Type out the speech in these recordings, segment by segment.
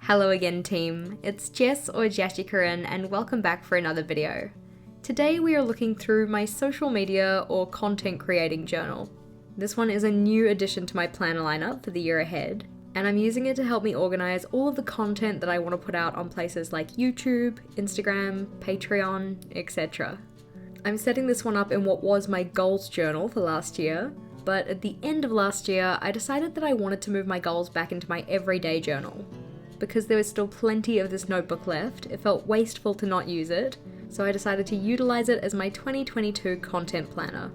Hello again team, it's Jess or JashiiCorrin and welcome back for another video. Today we are looking through my social media or content creating journal. This one is a new addition to my planner lineup for the year ahead, and I'm using it to help me organize all of the content that I want to put out on places like YouTube, Instagram, Patreon, etc. I'm setting this one up in what was my goals journal for last year, but at the end of last year I decided that I wanted to move my goals back into my everyday journal. Because there was still plenty of this notebook left, it felt wasteful to not use it, so I decided to utilize it as my 2022 content planner.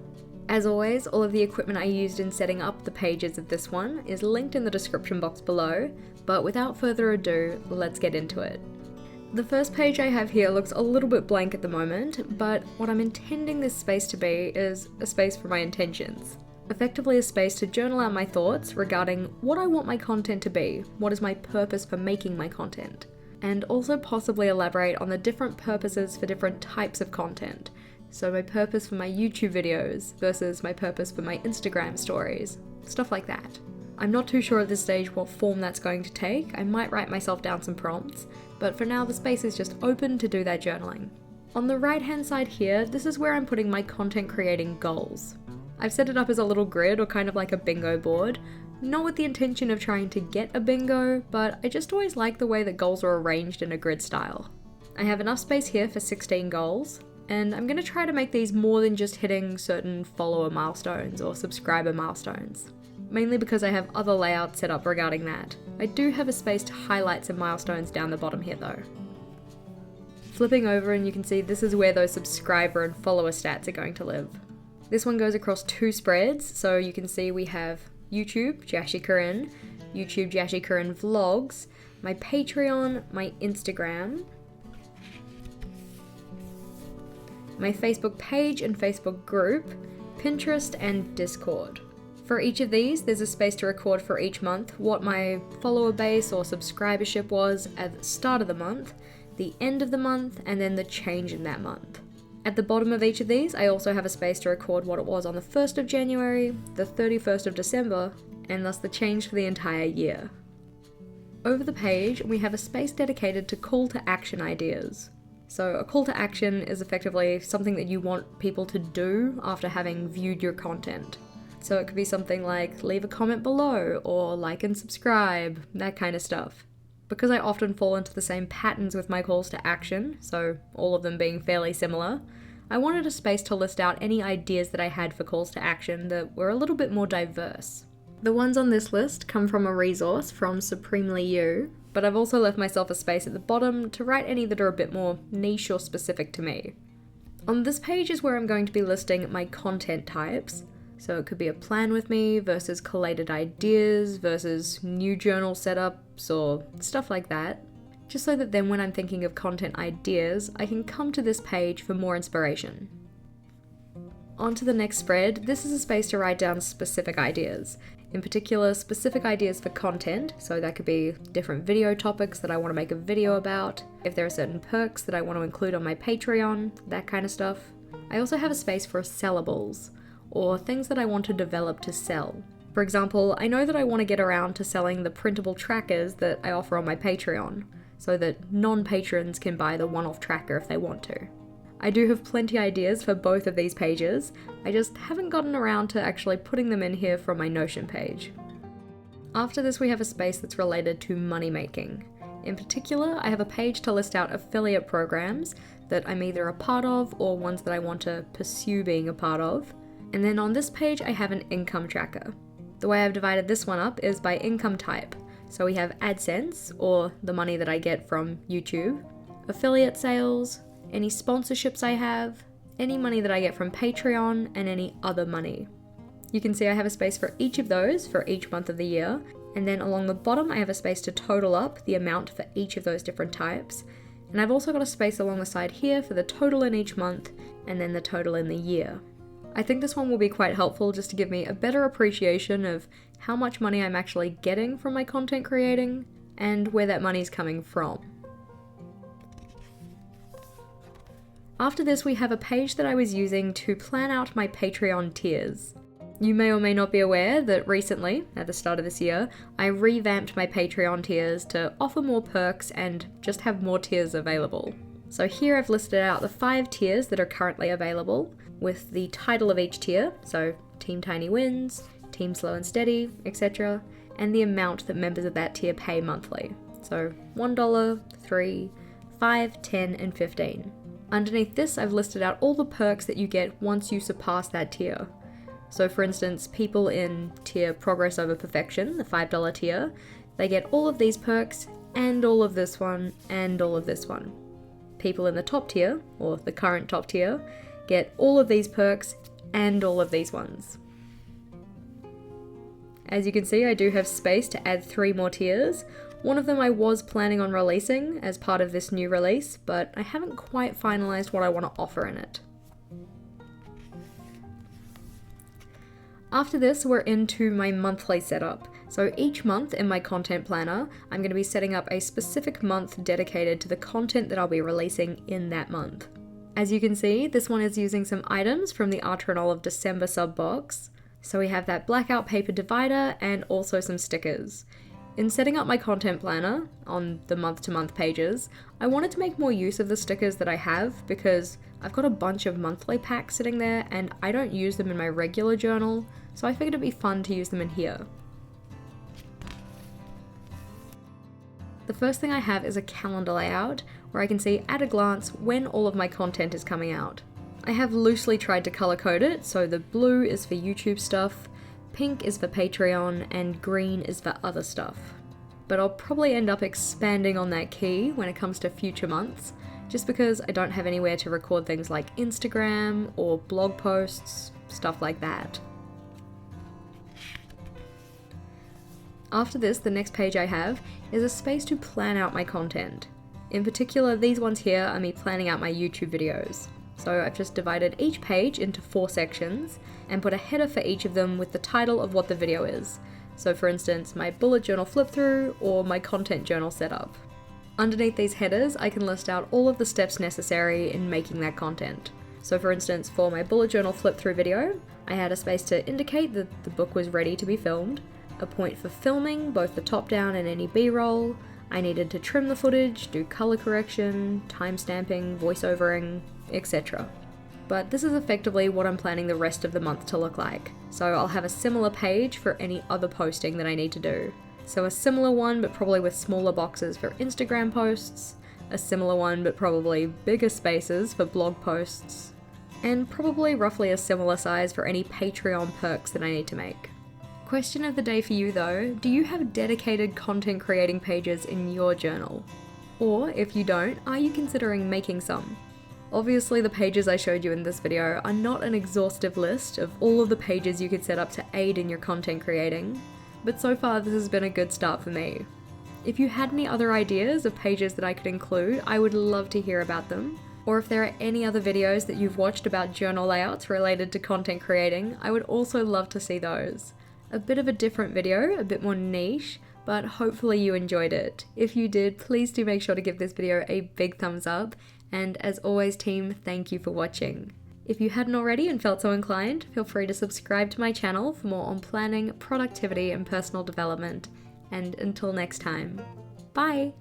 As always, all of the equipment I used in setting up the pages of this one is linked in the description box below, but without further ado, let's get into it. The first page I have here looks a little bit blank at the moment, but what I'm intending this space to be is a space for my intentions. Effectively a space to journal out my thoughts regarding what I want my content to be, what is my purpose for making my content, and also possibly elaborate on the different purposes for different types of content. So my purpose for my YouTube videos versus my purpose for my Instagram stories, stuff like that. I'm not too sure at this stage what form that's going to take. I might write myself down some prompts, but for now the space is just open to do that journaling. On the right hand side here, this is where I'm putting my content creating goals. I've set it up as a little grid or kind of like a bingo board, not with the intention of trying to get a bingo, but I just always like the way that goals are arranged in a grid style. I have enough space here for 16 goals, and I'm going to try to make these more than just hitting certain follower milestones or subscriber milestones, mainly because I have other layouts set up regarding that. I do have a space to highlight some milestones down the bottom here though. Flipping over and you can see this is where those subscriber and follower stats are going to live. This one goes across two spreads, so you can see we have YouTube, JashiiCorrin, YouTube JashiiCorrin Vlogs, my Patreon, my Instagram, my Facebook page and Facebook group, Pinterest and Discord. For each of these, there's a space to record for each month what my follower base or subscribership was at the start of the month, the end of the month, and then the change in that month. At the bottom of each of these, I also have a space to record what it was on the 1st of January, the 31st of December, and thus the change for the entire year. Over the page, we have a space dedicated to call to action ideas. So a call to action is effectively something that you want people to do after having viewed your content. So it could be something like leave a comment below, or like and subscribe, that kind of stuff. Because I often fall into the same patterns with my calls to action, so all of them being fairly similar, I wanted a space to list out any ideas that I had for calls to action that were a little bit more diverse. The ones on this list come from a resource from Supremely You, but I've also left myself a space at the bottom to write any that are a bit more niche or specific to me. On this page is where I'm going to be listing my content types. So it could be a plan with me versus collated ideas versus new journal setups or stuff like that. Just so that then when I'm thinking of content ideas, I can come to this page for more inspiration. On to the next spread, this is a space to write down specific ideas. In particular, specific ideas for content, so that could be different video topics that I want to make a video about, if there are certain perks that I want to include on my Patreon, that kind of stuff. I also have a space for sellables, or things that I want to develop to sell. For example, I know that I want to get around to selling the printable trackers that I offer on my Patreon, so that non-patrons can buy the one-off tracker if they want to. I do have plenty ideas for both of these pages, I just haven't gotten around to actually putting them in here from my Notion page. After this we have a space that's related to money making. In particular, I have a page to list out affiliate programs that I'm either a part of or ones that I want to pursue being a part of. And then on this page I have an income tracker. The way I've divided this one up is by income type. So we have AdSense, or the money that I get from YouTube, affiliate sales, any sponsorships I have, any money that I get from Patreon, and any other money. You can see I have a space for each of those for each month of the year, and then along the bottom I have a space to total up the amount for each of those different types. And I've also got a space along the side here for the total in each month, and then the total in the year. I think this one will be quite helpful just to give me a better appreciation of how much money I'm actually getting from my content creating and where that money's coming from. After this we have a page that I was using to plan out my Patreon tiers. You may or may not be aware that recently, at the start of this year, I revamped my Patreon tiers to offer more perks and just have more tiers available. So here I've listed out the 5 tiers that are currently available, with the title of each tier, so Team Tiny Wins, Team Slow and Steady, etc., and the amount that members of that tier pay monthly. So $1, $3, $5, $10, and $15. Underneath this, I've listed out all the perks that you get once you surpass that tier. So for instance, people in tier Progress Over Perfection, the $5 tier, they get all of these perks, and all of this one, and all of this one. People in the top tier, or the current top tier, get all of these perks, and all of these ones. As you can see, I do have space to add 3 more tiers. One of them I was planning on releasing as part of this new release, but I haven't quite finalized what I want to offer in it. After this, we're into my monthly setup. So each month in my content planner, I'm going to be setting up a specific month dedicated to the content that I'll be releasing in that month. As you can see, this one is using some items from the Art Journal of December sub box. So we have that blackout paper divider and also some stickers. In setting up my content planner on the month-to-month pages, I wanted to make more use of the stickers that I have because I've got a bunch of monthly packs sitting there and I don't use them in my regular journal, so I figured it'd be fun to use them in here. The first thing I have is a calendar layout where I can see at a glance when all of my content is coming out. I have loosely tried to color code it, so the blue is for YouTube stuff, pink is for Patreon, and green is for other stuff. But I'll probably end up expanding on that key when it comes to future months, just because I don't have anywhere to record things like Instagram or blog posts, stuff like that. After this, the next page I have is a space to plan out my content. In particular, these ones here are me planning out my YouTube videos. So I've just divided each page into 4 sections and put a header for each of them with the title of what the video is. So for instance, my bullet journal flip through or my content journal setup. Underneath these headers, I can list out all of the steps necessary in making that content. So for instance, for my bullet journal flip through video, I had a space to indicate that the book was ready to be filmed, a point for filming both the top down and any B-roll. I needed to trim the footage, do color correction, timestamping, voiceovering, etc. But this is effectively what I'm planning the rest of the month to look like. So I'll have a similar page for any other posting that I need to do. So a similar one, but probably with smaller boxes for Instagram posts, a similar one, but probably bigger spaces for blog posts, and probably roughly a similar size for any Patreon perks that I need to make. Question of the day for you though, do you have dedicated content creating pages in your journal? Or if you don't, are you considering making some? Obviously the pages I showed you in this video are not an exhaustive list of all of the pages you could set up to aid in your content creating, but so far this has been a good start for me. If you had any other ideas of pages that I could include, I would love to hear about them. Or if there are any other videos that you've watched about journal layouts related to content creating, I would also love to see those. A bit of a different video, a bit more niche, but hopefully you enjoyed it. If you did, please do make sure to give this video a big thumbs up, and as always team, thank you for watching. If you hadn't already and felt so inclined, feel free to subscribe to my channel for more on planning, productivity, and personal development. And until next time, bye!